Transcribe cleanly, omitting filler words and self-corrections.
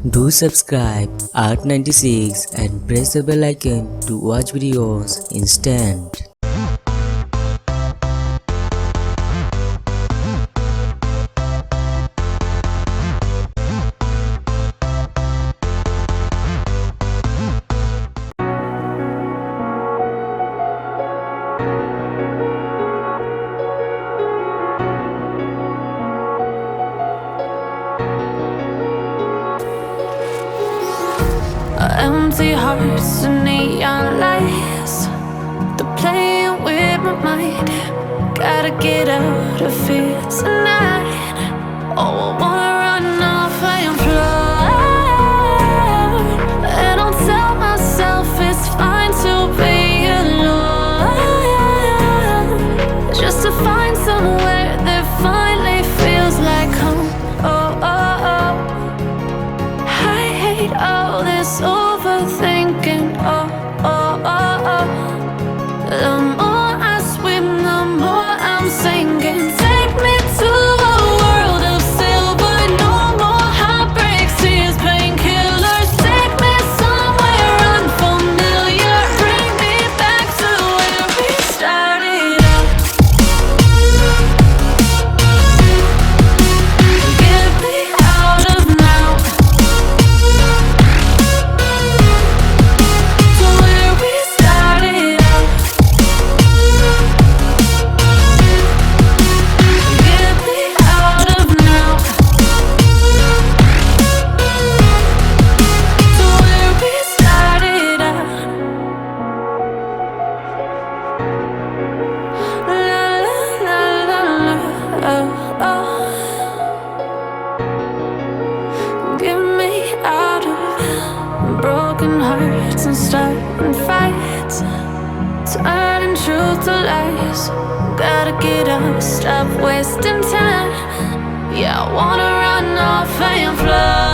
Do subscribe Art96 and press the bell icon to watch videos instant. Empty hearts and neon lights, they're playing with my mind. Gotta get out of here tonight. Oh, I wanna run off and fly, and I'll tell myself it's fine to be alone, just to find somewhere that finally feels like home. Oh, oh, oh. I hate all this overthinking. Oh, oh, oh, oh. The more I swim, the more I'm sinking. Take me to a world of silver. No more heartbreaks, tears, painkillers. Take me somewhere unfamiliar. Bring me back to where we started out. Get me out of now, to where we started out. Get me out of now, to where we started out. La la la la la, oh, oh. Get me out of broken hearts and starting fights, turning truth to lies. Gotta get up, stop wasting time. Yeah, I wanna run off and fly.